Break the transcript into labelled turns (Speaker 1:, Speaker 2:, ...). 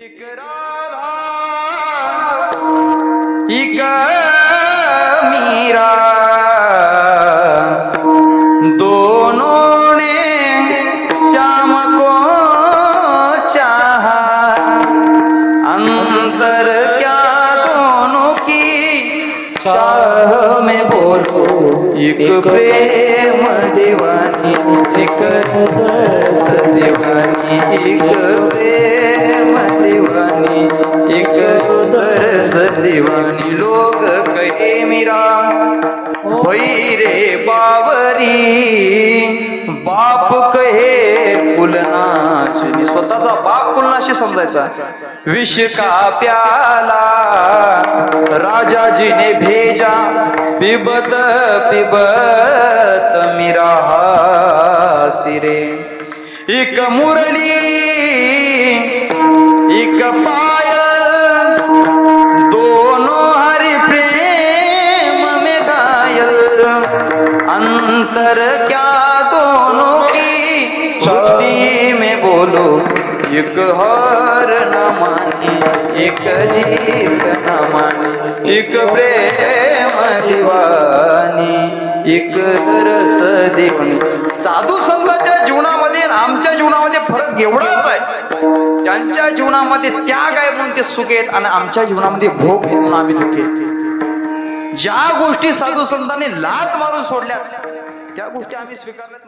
Speaker 1: एक राधा एक मीरा दोनों ने श्याम को चाहा, अंतर क्या दोनों की चाह में बोलो। एक प्रेम दीवानी एक रस दीवानी, एक प्रेम दीवानी एक रस दीवानी। लोग कहे मीरा होई रे बावरी, बाप कहे कुलनाशनी, स्वतःचा बाप कुलनाशी समजायचा। विष का प्याला राजाजीने भेजा, पिबत पिबत मीरा सिरे। एक मुरली एक पायल दोनों हरि प्रेम में घायल, अंतर क्या दोनों की शक्ति में बोलो। एक हार न माने एक जीत न माने, एक प्रेम दीवानी एक रस दीवानी। साधू संतांच्या जीवनामध्ये आमच्या जीवनामध्ये फरक एवढाच आहे, त्यांच्या जीवनामध्ये त्याग आहे म्हणून ते सुख आहेत आणि आमच्या जीवनामध्ये भोग आहे म्हणून आम्ही दुःखी आहेत। ज्या गोष्टी साधू संतांनी लात मारून सोडल्यात त्या गोष्टी आम्ही स्वीकारल्यात।